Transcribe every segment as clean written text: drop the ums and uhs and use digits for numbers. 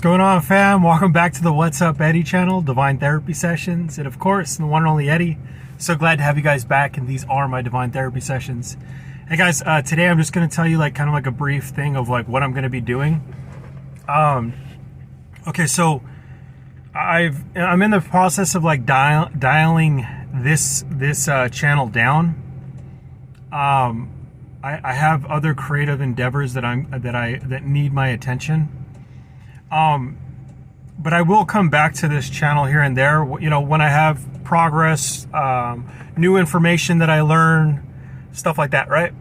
going on, fam? Welcome back to the What's Up Eddie channel, Divine Therapy Sessions, and of course, the one and only Eddie. So glad to have you guys back, and these are my Divine Therapy Sessions. Hey guys, today I'm just going to tell you kind of a brief thing of what I'm going to be doing. Okay, so I'm in the process of dialing this channel down. I have other creative endeavors that need my attention. But I will come back to this channel here and there, when I have progress, new information that I learn, stuff like that, right?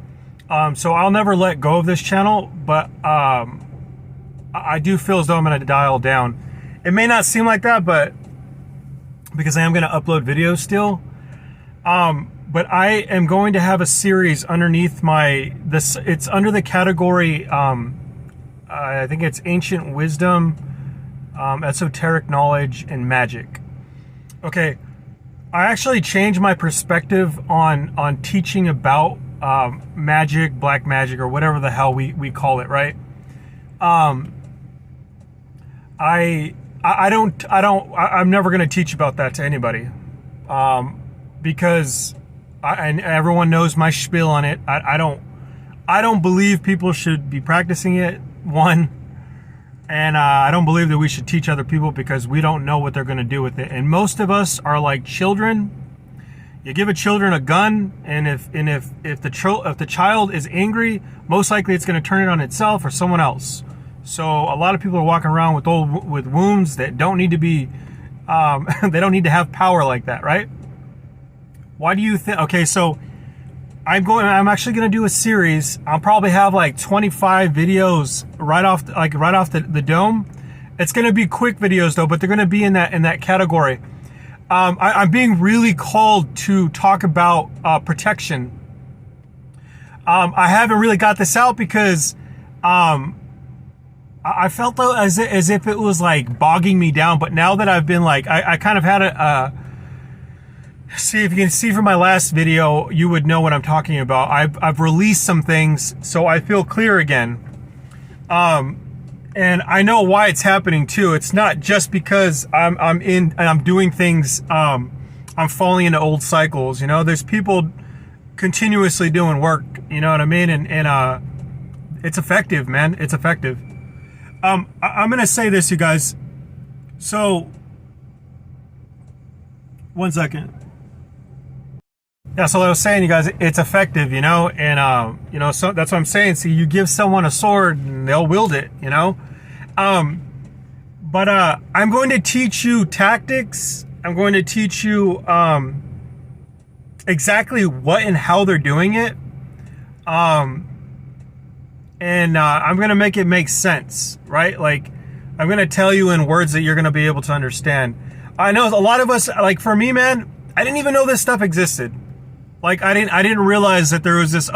So I'll never let go of this channel, but I do feel as though I'm going to dial down. It may not seem like that, but because I am going to upload videos still. But I am going to have a series underneath it's under the category, I think it's ancient wisdom, esoteric knowledge, and magic. Okay, I actually changed my perspective on teaching about magic, black magic, or whatever the hell we call it, right? I'm never going to teach about that to anybody, because and everyone knows my spiel on it. I don't believe people should be practicing it. One, and I don't believe that we should teach other people because we don't know what they're going to do with it. And most of us are like children. You give a children a gun, and if the child is angry, most likely it's going to turn it on itself or someone else. So a lot of people are walking around with wounds that don't need to be, they don't need to have power like that, right? Why do you think? Okay, so I'm actually going to do a series. I'll probably have 25 videos right off the dome. It's going to be quick videos though, but they're going to be in that category. I'm being really called to talk about protection. I haven't really got this out because I felt though as if it was bogging me down. But now that I've been I kind of had see, if you can see from my last video, you would know what I'm talking about. I've released some things, so I feel clear again. And I know why it's happening too. It's not just because I'm doing things, I'm falling into old cycles. There's people continuously doing work, you know what I mean? And it's effective, man. It's effective. I'm gonna say this, you guys. So, one second. Yeah, so I was saying, you guys, it's effective, and so that's what I'm saying. See, you give someone a sword and they'll wield it, But I'm going to teach you tactics. I'm going to teach you exactly what and how they're doing it. And I'm going to make it make sense, right? I'm going to tell you in words that you're going to be able to understand. I know a lot of us, for me, man, I didn't even know this stuff existed. I didn't realize that there was this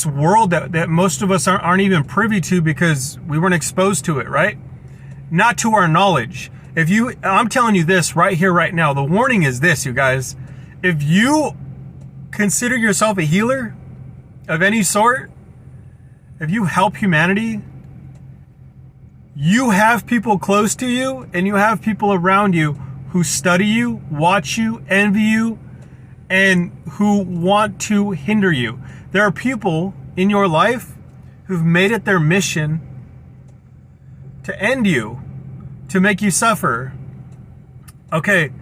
world that most of us aren't even privy to because we weren't exposed to it, right? Not to our knowledge. I'm telling you this right here, right now. The warning is this, you guys. If you consider yourself a healer of any sort, if you help humanity, you have people close to you and you have people around you who study you, watch you, envy you, and who want to hinder you. There are people in your life who've made it their mission to end you, to make you suffer. Okay,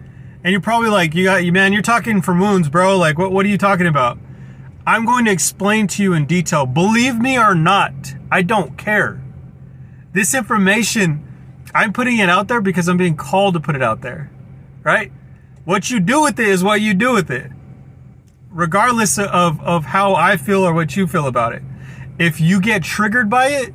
and you're probably you're talking from wounds, bro. What are you talking about? I'm going to explain to you in detail. Believe me or not, I don't care. This information, I'm putting it out there because I'm being called to put it out there, right? What you do with it is what you do with it, regardless of how I feel or what you feel about it. If you get triggered by it,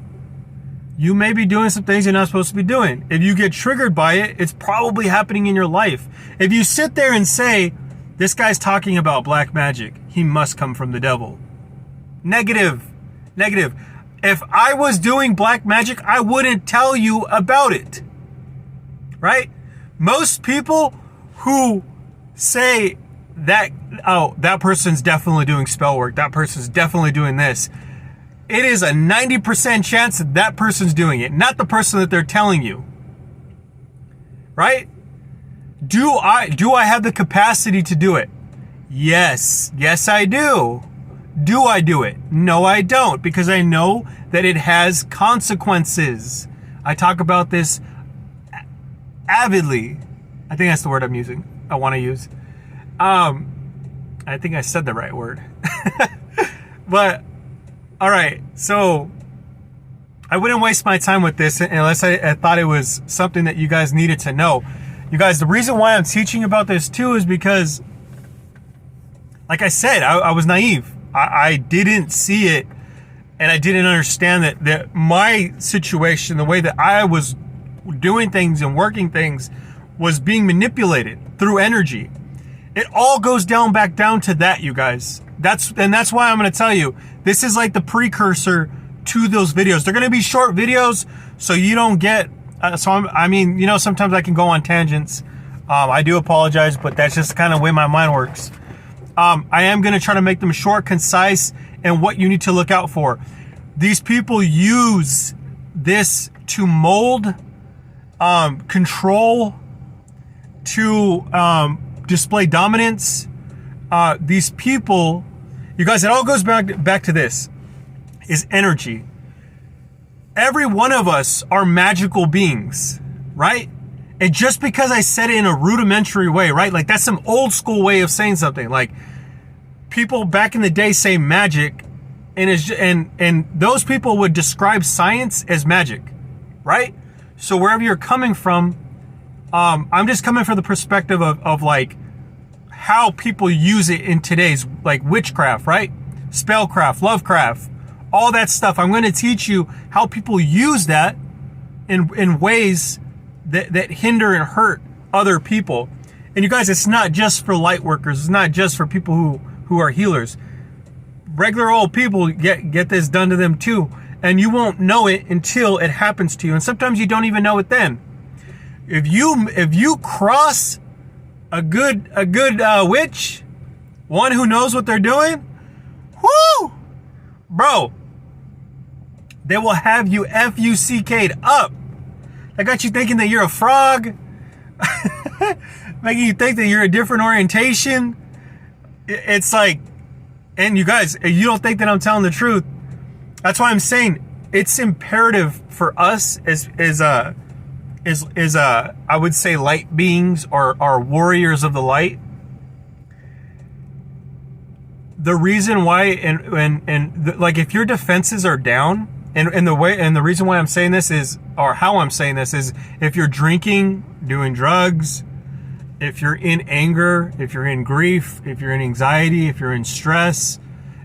you may be doing some things you're not supposed to be doing. If you get triggered by it, it's probably happening in your life. If you sit there and say, this guy's talking about black magic, he must come from the devil. Negative. If I was doing black magic, I wouldn't tell you about it, right? Most people who say that, oh, that person's definitely doing spell work, that person's definitely doing this, it is a 90% chance that that person's doing it, not the person that they're telling you. Right? Do I have the capacity to do it? Yes. Yes, I do. Do I do it? No, I don't, because I know that it has consequences. I talk about this avidly. I think that's the word I want to use. I think I said the right word. But, all right, so I wouldn't waste my time with this unless I thought it was something that you guys needed to know. You guys, the reason why I'm teaching about this too is because, like I said, I was naive. I didn't see it, and I didn't understand that my situation, the way that I was doing things and working things, was being manipulated through energy. It all goes back down to that, you guys. That's why I'm going to tell you, this is like the precursor to those videos. They're going to be short videos, so you don't get, sometimes I can go on tangents. I do apologize, but that's just kind of the way my mind works. I am going to try to make them short, concise, and what you need to look out for. These people use this to mold, control, to display dominance. These people, you guys, it all goes back to this, is energy. Every one of us are magical beings, right? And just because I said it in a rudimentary way, right? Like that's some old school way of saying something. Like people back in the day say magic, and those people would describe science as magic, right? So wherever you're coming from, I'm just coming from the perspective of like how people use it in today's like witchcraft, right? Spellcraft, lovecraft, all that stuff. I'm going to teach you how people use that in ways that hinder and hurt other people. And you guys, it's not just for light workers. It's not just for people who are healers. Regular old people get this done to them too. And you won't know it until it happens to you. And sometimes you don't even know it then. If you cross a good witch, one who knows what they're doing, whoo, bro, they will have you F-U-C-K'd up. I got you thinking that you're a frog, making you think that you're a different orientation. It's like, and you guys, you don't think that I'm telling the truth. That's why I'm saying it's imperative for us as I would say light beings or warriors of the light. The reason why, like if your defenses are down, and the reason why I'm saying this is, or how I'm saying this is, if you're drinking, doing drugs, if you're in anger, if you're in grief, if you're in anxiety, if you're in stress,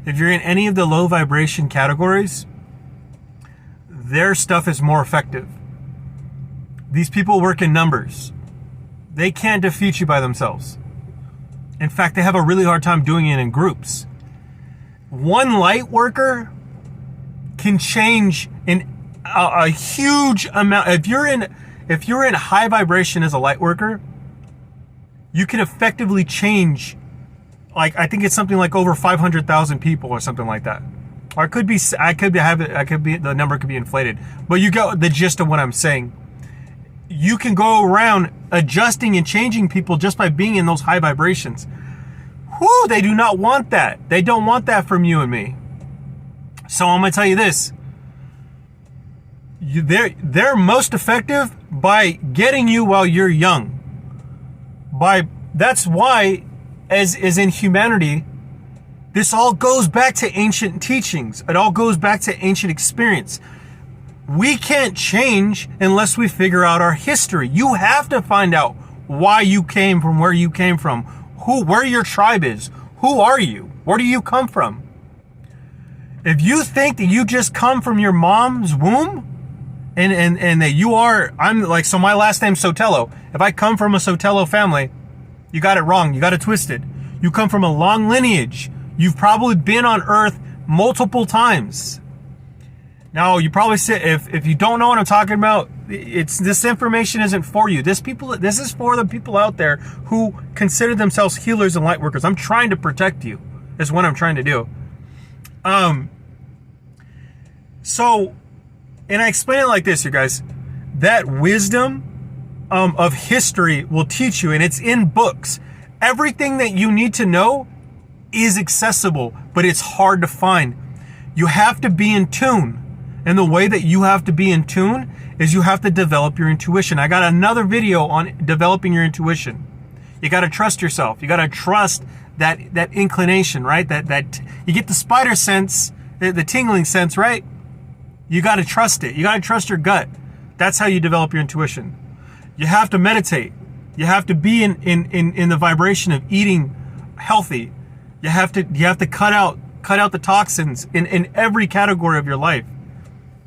if you're in any of the low vibration categories, their stuff is more effective. These people work in numbers. They can't defeat you by themselves. In fact, they have a really hard time doing it in groups. One light worker can change in a huge amount. If you're in high vibration as a light worker, you can effectively change, like I think it's something like over 500,000 people or something like that. Or it could be, the number could be inflated, but you get the gist of what I'm saying. You can go around adjusting and changing people just by being in those high vibrations. Whew, they do not want that. They don't want that from you and me. So I'm going to tell you this. They're most effective by getting you while you're young. That's why, as in humanity, this all goes back to ancient teachings. It all goes back to ancient experience. We can't change unless we figure out our history. You have to find out why you came from where you came from, where your tribe is. Who are you? Where do you come from? If you think that you just come from your mom's womb and that you are, so my last name's Sotelo. If I come from a Sotelo family, you got it wrong. You got it twisted. You come from a long lineage. You've probably been on Earth multiple times. Now, you probably say, if you don't know what I'm talking about, this information isn't for you. This is for the people out there who consider themselves healers and light workers. I'm trying to protect you, is what I'm trying to do. So, and I explain it like this, you guys, that wisdom of history will teach you, and it's in books. Everything that you need to know is accessible, but it's hard to find. You have to be in tune. And the way that you have to be in tune is you have to develop your intuition. I got another video on developing your intuition. You got to trust yourself. You got to trust that inclination, right? That you get the spider sense, the tingling sense, right? You got to trust it. You got to trust your gut. That's how you develop your intuition. You have to meditate. You have to be in the vibration of eating healthy. You have to cut out the toxins in every category of your life.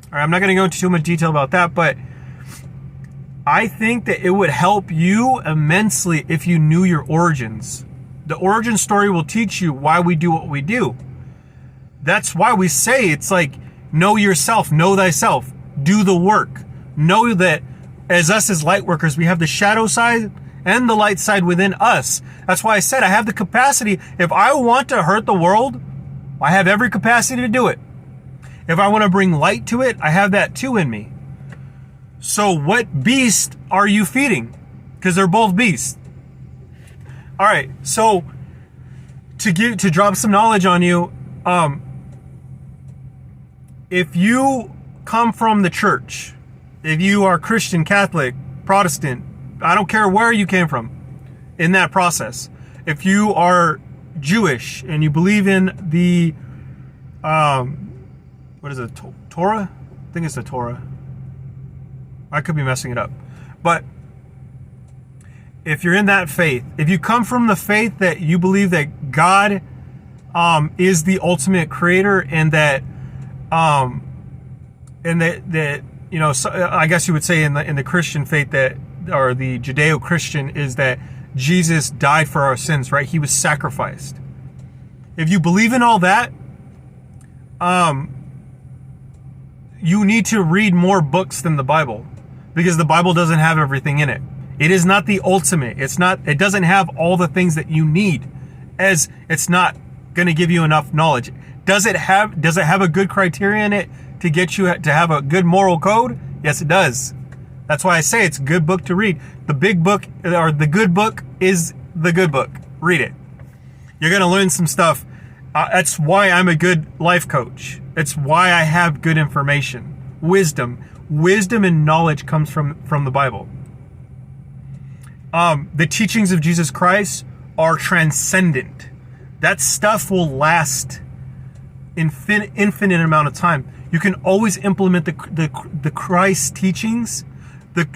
All right, I'm not going to go into too much detail about that, but I think that it would help you immensely if you knew your origins. The origin story will teach you why we do what we do. That's why we say it's like, know yourself, know thyself, do the work. Know that as light workers, we have the shadow side and the light side within us. That's why I said I have the capacity. If I want to hurt the world, I have every capacity to do it. If I want to bring light to it, I have that too in me. So what beast are you feeding? Because they're both beasts. All right, so to drop some knowledge on you, if you come from the church, if you are Christian, Catholic, Protestant, I don't care where you came from in that process. If you are Jewish and you believe in the, what is it, Torah? I think it's the Torah. I could be messing it up. But if you're in that faith, if you come from the faith that you believe that God is the ultimate creator and that you know, so I guess you would say in the Christian faith that, or the Judeo-Christian, is that Jesus died for our sins, right? He was sacrificed. If you believe in all that, you need to read more books than the Bible, because the Bible doesn't have everything in it. It is not the ultimate. It doesn't have all the things that you need, as it's not going to give you enough knowledge. Does it have a good criteria in it to get you to have a good moral code? Yes, it does. That's why I say it's a good book to read. The big book, or the good book, is the good book. Read it. You're going to learn some stuff. That's why I'm a good life coach. It's why I have good information. Wisdom and knowledge comes from the Bible. The teachings of Jesus Christ are transcendent. That stuff will last infinite amount of time. You can always implement the Christ teachings,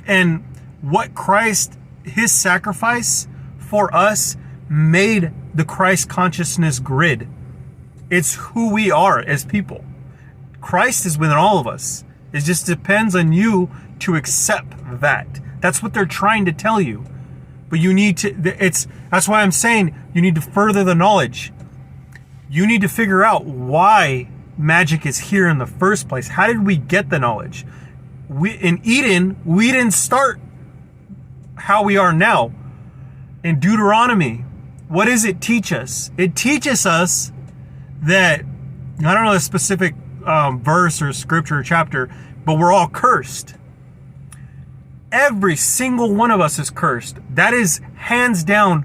and what Christ, his sacrifice for us, made the Christ consciousness grid. It's who we are as people. Christ is within all of us. It just depends on you to accept that. That's what they're trying to tell you. But you need to, that's why I'm saying you need to further the knowledge. You need to figure out why magic is here in the first place. How did we get the knowledge? In Eden, we didn't start how we are now. In Deuteronomy, what does it teach us? It teaches us that, I don't know the specific verse or scripture or chapter, but we're all cursed. Every single one of us is cursed. That is hands down.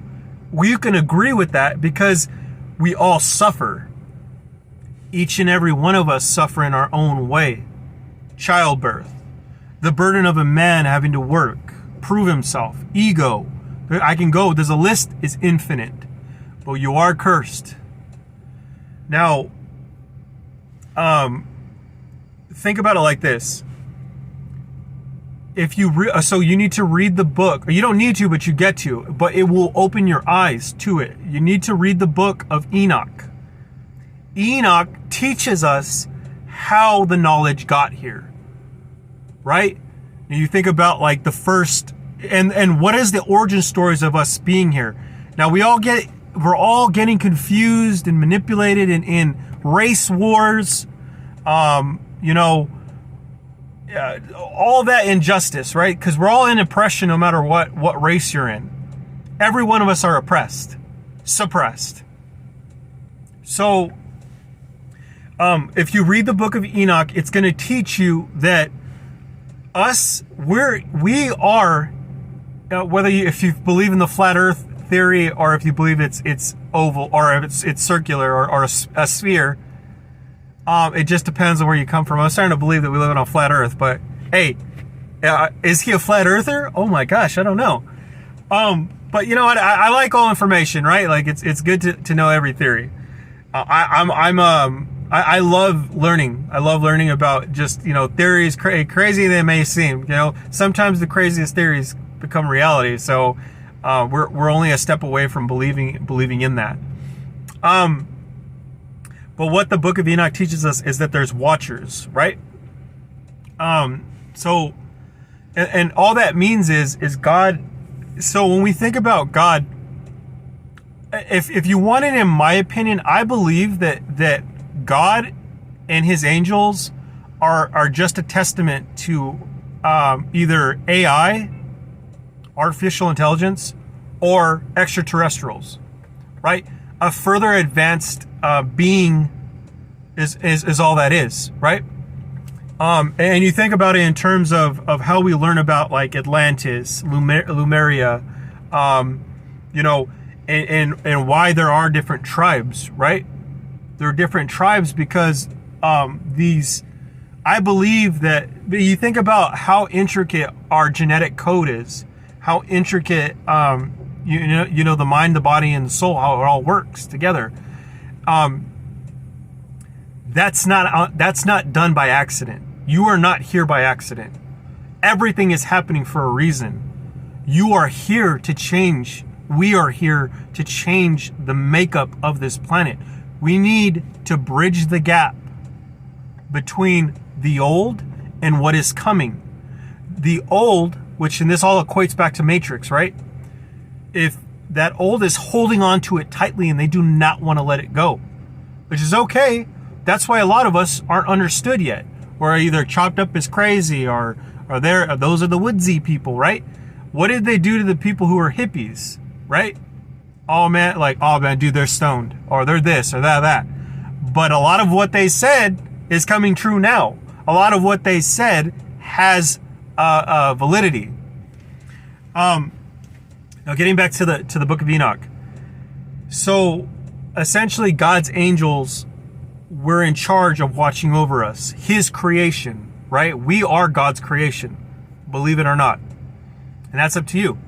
You can agree with that because we all suffer. Each and every one of us suffer in our own way. Childbirth, the burden of a man having to work, prove himself, ego. I can go, there's a list, is infinite. But you are cursed. Now, think about it like this. If you so you need to read the book, or you don't need to, but you get to, but it will open your eyes to it. You need to read the book of Enoch. Enoch teaches us how the knowledge got here, right? And you think about like the first, and what is the origin stories of us being here? Now we're all getting confused and manipulated in race wars, all that injustice, right? Because we're all in oppression no matter what race you're in. Every one of us are oppressed, suppressed. So If you read the book of Enoch, it's going to teach you that we are, if you believe in the flat Earth theory, or if you believe it's oval, or if it's circular, or a sphere. It just depends on where you come from. I'm starting to believe that we live on a flat Earth, but hey, is he a flat earther? Oh my gosh, I don't know. But you know what? I like all information, right? Like it's good to know every theory. I love learning. I love learning about just, theories, crazy they may seem. Sometimes the craziest theories become reality. So we're only a step away from believing in that. But what the Book of Enoch teaches us is that there's watchers, right? So, and all that means is God. So when we think about God, if you want it, in my opinion, I believe that God and his angels are just a testament to either AI, artificial intelligence, or extraterrestrials, right? A further advanced being is all that is, right? And you think about it in terms of how we learn about like Atlantis, Lemuria, and why there are different tribes, right? There are different tribes because I believe that you think about how intricate our genetic code is, how intricate, the mind, the body, and the soul, how it all works together. That's not done by accident. You are not here by accident. Everything is happening for a reason. You are here to change. We are here to change the makeup of this planet. We need to bridge the gap between the old and what is coming. The old, and this all equates back to Matrix, right? If that old is holding on to it tightly and they do not want to let it go, which is okay. That's why a lot of us aren't understood yet. We're either chopped up as crazy or those are the woodsy people, right? What did they do to the people who were hippies, right? Oh man, dude, they're stoned, or they're this or that. But a lot of what they said is coming true now. A lot of what they said has validity. Now getting back to the Book of Enoch. So essentially God's angels were in charge of watching over us, his creation, right? We are God's creation, believe it or not. And that's up to you.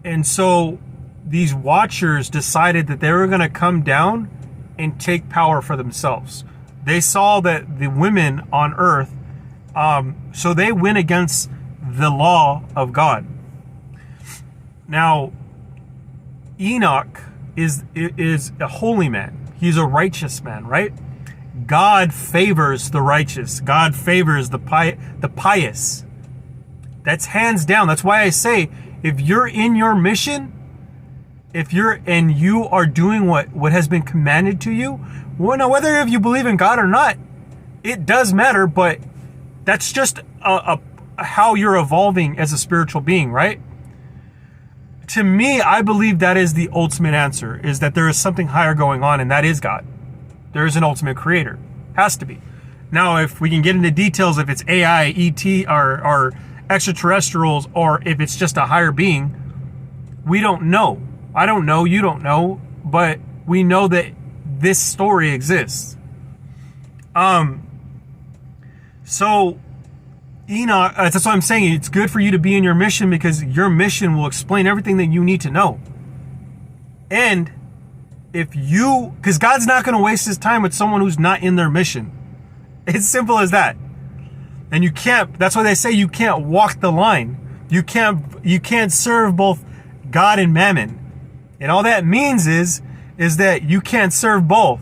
And so these watchers decided that they were going to come down and take power for themselves. They saw that the women on earth, so they went against the law of God. Now, Enoch is a holy man. He's a righteous man, right? God favors the righteous. God favors the pious. That's hands down. That's why I say, if you're in your mission, and you are doing what has been commanded to you, well, now whether if you believe in God or not, it does matter, but that's just how you're evolving as a spiritual being, right? To me, I believe that is the ultimate answer, is that there is something higher going on, and that is God. There is an ultimate creator. Has to be. Now, if we can get into details, if it's AI, ET, or extraterrestrials, or if it's just a higher being, we don't know. I don't know, you don't know, but we know that this story exists. So Enoch, that's what I'm saying. It's good for you to be in your mission, because your mission will explain everything that you need to know. And because God's not going to waste his time with someone who's not in their mission. It's simple as that. And that's why they say you can't walk the line. You can't serve both God and mammon. And all that means is that you can't serve both,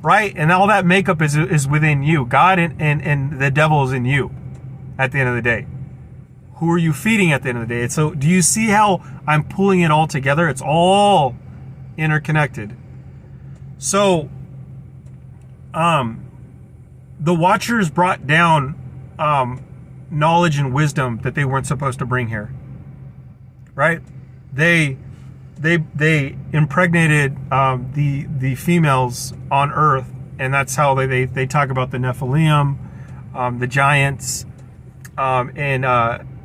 right? And all that makeup is within you. God and the devil is in you at the end of the day. Who are you feeding at the end of the day? So do you see how I'm pulling it all together? It's all interconnected. So the Watchers brought down knowledge and wisdom that they weren't supposed to bring here, right? They they impregnated the females on Earth, and that's how they talk about the Nephilim, the giants, and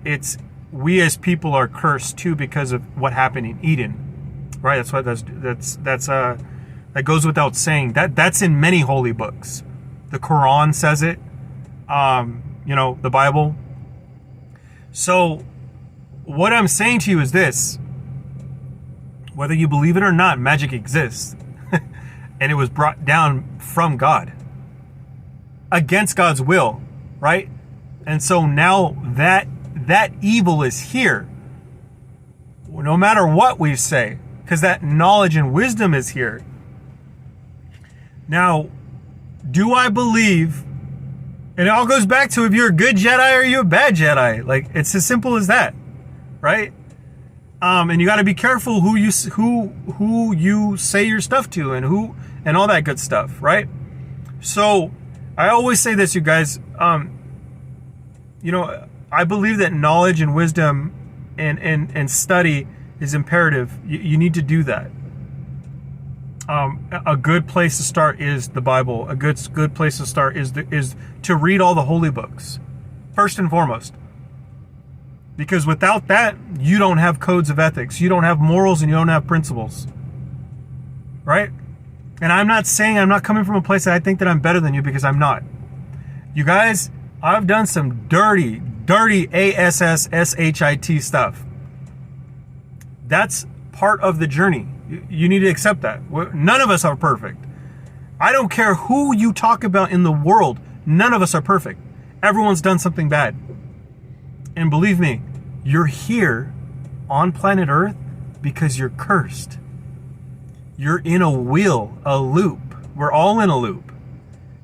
it's we as people are cursed too because of what happened in Eden, right? That goes without saying. That's in many holy books. The Quran says it, the Bible. So what I'm saying to you is this: whether you believe it or not, magic exists. And it was brought down from God against God's will, right? And so now that evil is here, no matter what we say, because that knowledge and wisdom is here. Now, do I believe, and it all goes back to if you're a good Jedi or you're a bad Jedi. Like, it's as simple as that, right? And you got to be careful who you say your stuff to and all that good stuff, right? So I always say this, you guys. I believe that knowledge and wisdom and study is imperative. You need to do that. A good place to start is the Bible. A good place to start is to read all the holy books, first and foremost. Because without that, you don't have codes of ethics. You don't have morals and you don't have principles. Right? And I'm not coming from a place that I think that I'm better than you, because I'm not. You guys, I've done some dirty ASSSHIT stuff. That's part of the journey. You need to accept that. None of us are perfect. I don't care who you talk about in the world. None of us are perfect. Everyone's done something bad. And believe me, you're here on planet Earth because you're cursed. You're in a wheel, a loop. We're all in a loop.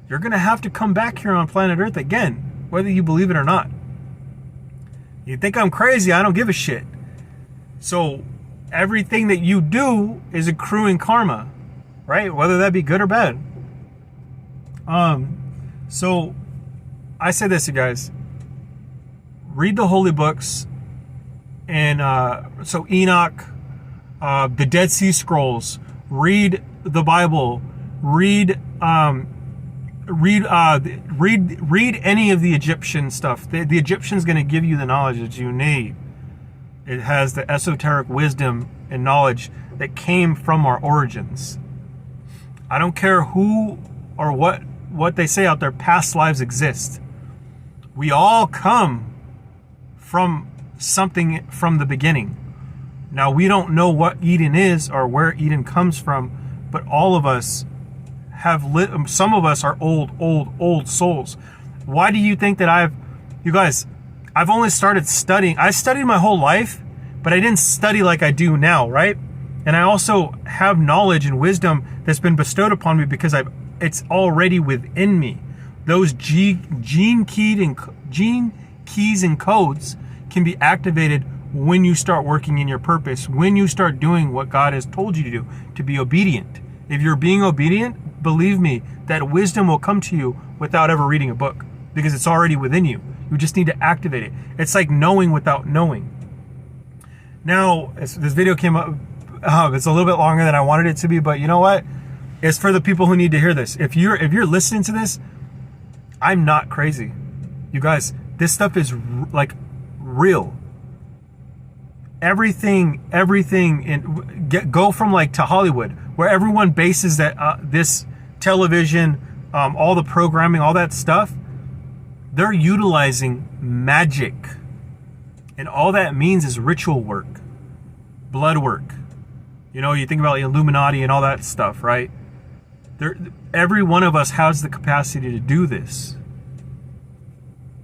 You're going to have to come back here on planet Earth again, whether you believe it or not. You think I'm crazy? I don't give a shit. So everything that you do is accruing karma, right? Whether that be good or bad. So I say this, you guys. Read the holy books, and so Enoch, the Dead Sea Scrolls. Read the Bible. Read any of the Egyptian stuff. The Egyptian's going to give you the knowledge that you need. It has the esoteric wisdom and knowledge that came from our origins. I don't care who or what they say out there. Past lives exist. We all come from something from the beginning. Now, we don't know what Eden is or where Eden comes from, but all of us have some of us are old souls. Why do you think that I've only started studying. I studied my whole life, but I didn't study like I do now, right? And I also have knowledge and wisdom that's been bestowed upon me because it's already within me. Those gene keys and codes can be activated when you start working in your purpose, when you start doing what God has told you to do, to be obedient. If you're being obedient, believe me, that wisdom will come to you without ever reading a book, because it's already within you. You just need to activate it. It's like knowing without knowing. Now, this video came up, it's a little bit longer than I wanted it to be, but you know what? It's for the people who need to hear this. If you're listening to this, I'm not crazy. You guys, this stuff is like real. Everything go from like to Hollywood, where everyone bases that this television, all the programming, all that stuff, they're utilizing magic, and all that means is ritual work, blood work. You know, you think about the Illuminati and all that stuff, right? Every one of us has the capacity to do this.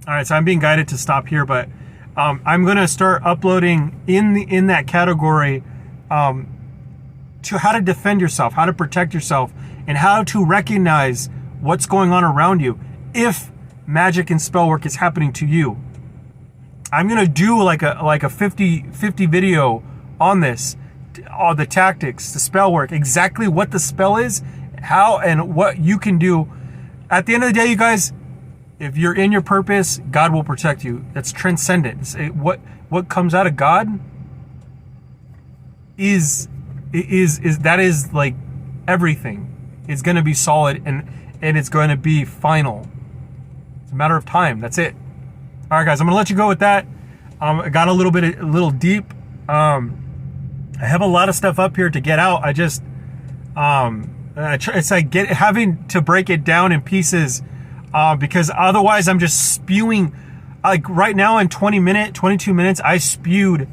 All right, so I'm being guided to stop here, but I'm going to start uploading in that category to how to defend yourself, how to protect yourself, and how to recognize what's going on around you if magic and spell work is happening to you. I'm going to do like a 50 video on this, all the tactics, the spell work, exactly what the spell is, how and what you can do. At the end of the day, you guys, if you're in your purpose, God will protect you. That's transcendent. What comes out of God is is like everything. It's going to be solid, and it's going to be final. It's a matter of time. That's it. All right, guys, I'm going to let you go with that. I got a little deep. I have a lot of stuff up here to get out. I just, it's like having to break it down in pieces, because otherwise I'm just spewing. Like right now in 22 minutes, I spewed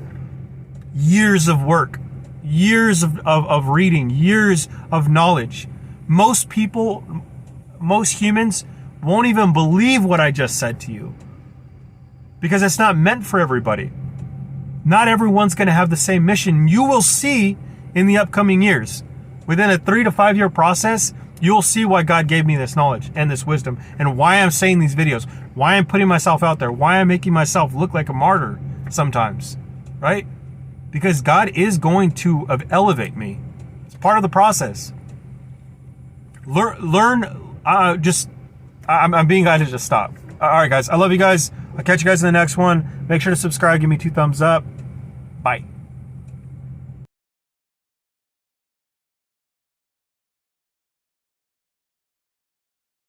years of work, years of reading, years of knowledge. Most humans won't even believe what I just said to you, because it's not meant for everybody. Not everyone's going to have the same mission. You will see in the upcoming years, within a 3 to 5 year process, you'll see why God gave me this knowledge and this wisdom, and why I'm saying these videos, why I'm putting myself out there, why I'm making myself look like a martyr sometimes, right? Because God is going to elevate me. It's part of the process. I'm being guided to just stop. All right, guys. I love you guys. I'll catch you guys in the next one. Make sure to subscribe. Give me 2 thumbs up. Bye.